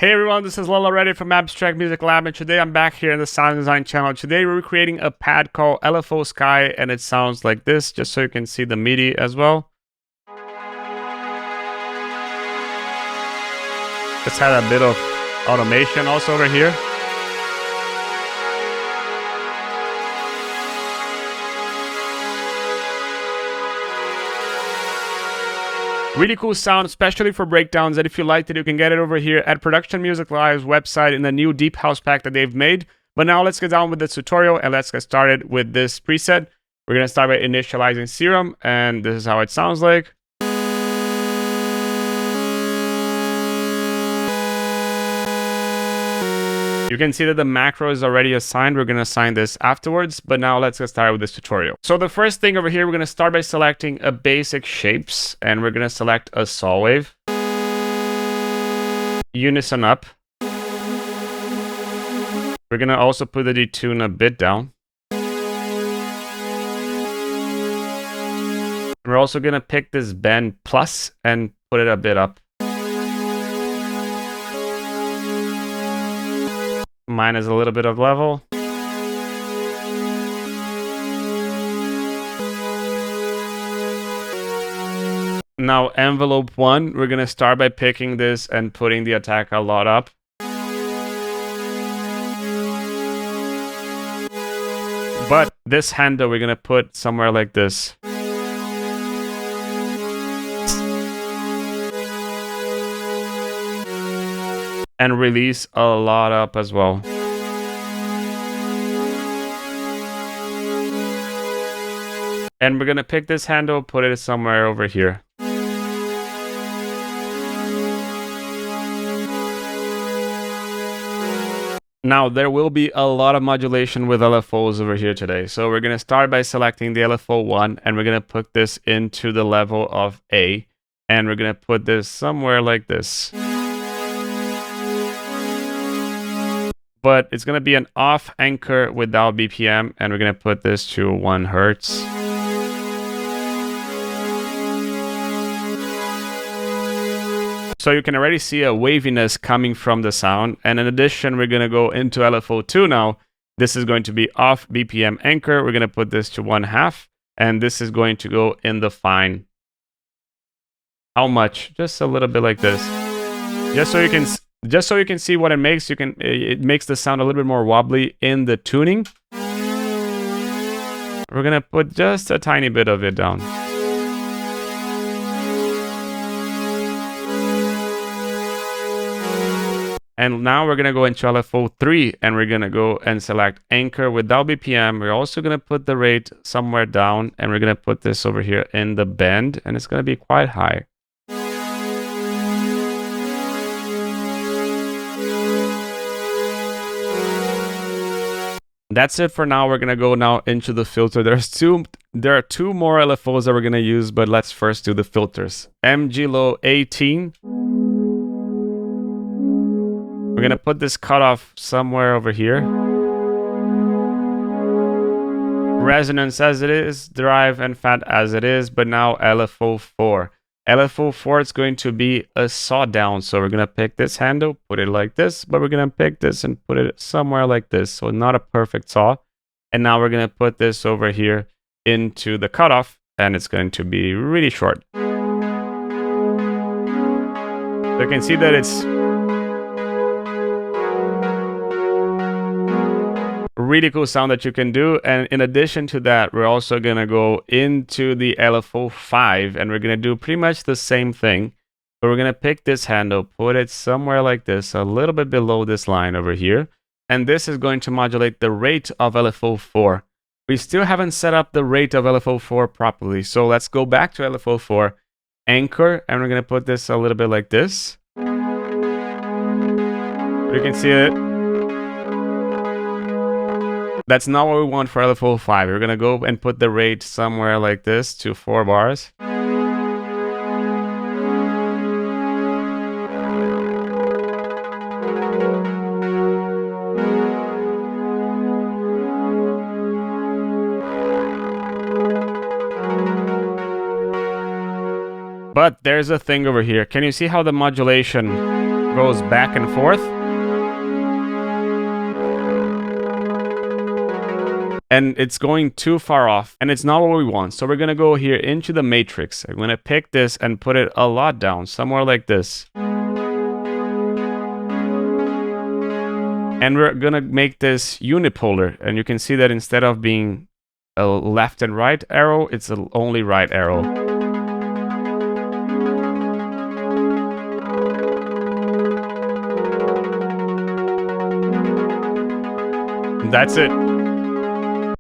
Hey everyone, this is Lolo Ready from Abstract Music Lab, and today I'm back here in the sound design channel. Today we're creating a pad called LFO Sky, and it sounds like this, just so you can see the MIDI as well. Let's have a bit of automation also over here. Really cool sound, especially for breakdowns, and if you liked it, you can get it over here at Production Music Live's website in the new Deep House pack that they've made. But now let's get down with the tutorial and let's get started with this preset. We're going to start by initializing Serum, and this is how it sounds like. You can see that the macro is already assigned. We're going to assign this afterwards, but now let's get started with this tutorial. So the first thing over here, we're going to start by selecting a basic shapes, and we're going to select a saw wave, unison up. We're going to also put the detune a bit down. We're also going to pick this bend plus and put it a bit up. Minus a little bit of level. Now envelope 1, we're going to start by picking this and putting the attack a lot up. But this handle we're going to put somewhere like this. And release a lot up as well. And we're going to pick this handle, put it somewhere over here. Now, there will be a lot of modulation with LFOs over here today. So we're going to start by selecting the LFO 1, and we're going to put this into the level of A. And we're going to put this somewhere like this. But it's going to be an off anchor without BPM, and we're going to put this to 1 Hertz. So you can already see a waviness coming from the sound, and in addition, we're going to go into LFO 2 now. This is going to be off BPM anchor. We're going to put this to 1/2, and this is going to go in the fine. How much? Just a little bit like this. Just so you can see what it makes, it makes the sound a little bit more wobbly in the tuning. We're gonna put just a tiny bit of it down. And now we're gonna go into LFO 3, and we're gonna go and select anchor without BPM. We're also gonna put the rate somewhere down, and we're gonna put this over here in the bend, and it's gonna be quite high. That's it for now. We're gonna go now into the filter. There are two more LFOs that we're gonna use, but let's first do the filters. MG low 18. We're gonna put this cutoff somewhere over here. Resonance as it is, drive and fat as it is, but now LFO 4. LFO 4 is going to be a saw down, so we're going to pick this handle, put it like this, but we're going to pick this and put it somewhere like this, so not a perfect saw. And now we're going to put this over here into the cutoff, and it's going to be really short. So you can see that it's really cool sound that you can do. And in addition to that, we're also going to go into the LFO 5, and we're going to do pretty much the same thing, but we're going to pick this handle, put it somewhere like this, a little bit below this line over here, and this is going to modulate the rate of LFO 4. We still haven't set up the rate of LFO 4 properly, so let's go back to LFO 4, anchor, and we're going to put this a little bit like this. You can see it. That's not what we want for LFO 5. We're going to go and put the rate somewhere like this to 4 bars. But there's a thing over here. Can you see how the modulation goes back and forth. And it's going too far off, and it's not what we want. So we're gonna go here into the matrix. I'm gonna pick this and put it a lot down, somewhere like this. And we're gonna make this unipolar, and you can see that instead of being a left and right arrow, it's only right arrow. That's it.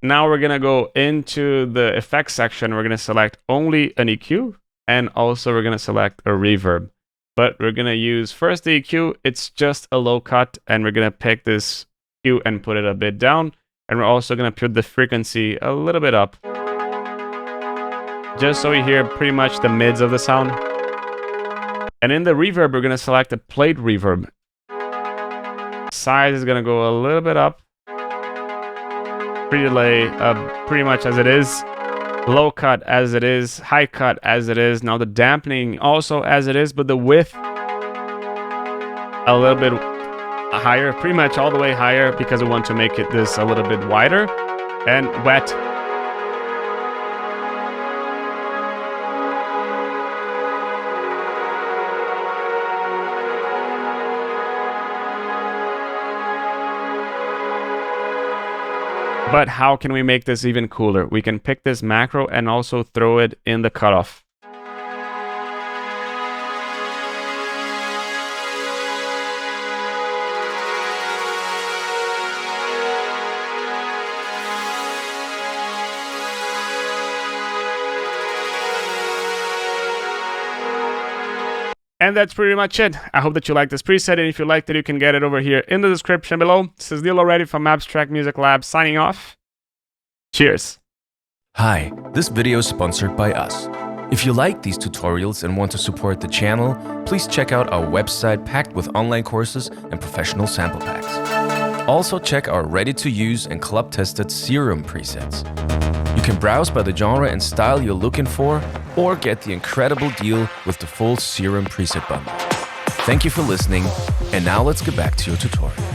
Now we're gonna go into the effects section. We're gonna select only an EQ, and also we're gonna select a reverb. But we're gonna use first the EQ. It's just a low cut, and we're gonna pick this EQ and put it a bit down. And we're also gonna put the frequency a little bit up, just so we hear pretty much the mids of the sound. And in the reverb, we're gonna select a plate reverb. Size is gonna go a little bit up. Pre-delay pretty much as it is, low cut as it is, high cut as it is. Now the dampening also as it is, but the width a little bit higher, pretty much all the way higher, because we want to make it this a little bit wider, and wet. But how can we make this even cooler? We can pick this macro and also throw it in the cutoff. And that's pretty much it. I hope that you like this preset, and if you liked it, you can get it over here in the description below. This is Leo already from Abstract Music Lab signing off. Cheers. Hi, this video is sponsored by us. If you like these tutorials and want to support the channel, please check out our website packed with online courses and professional sample packs. Also check our ready-to-use and club-tested Serum presets. You can browse by the genre and style you're looking for, or get the incredible deal with the full Serum preset bundle. Thank you for listening, and now let's get back to your tutorial.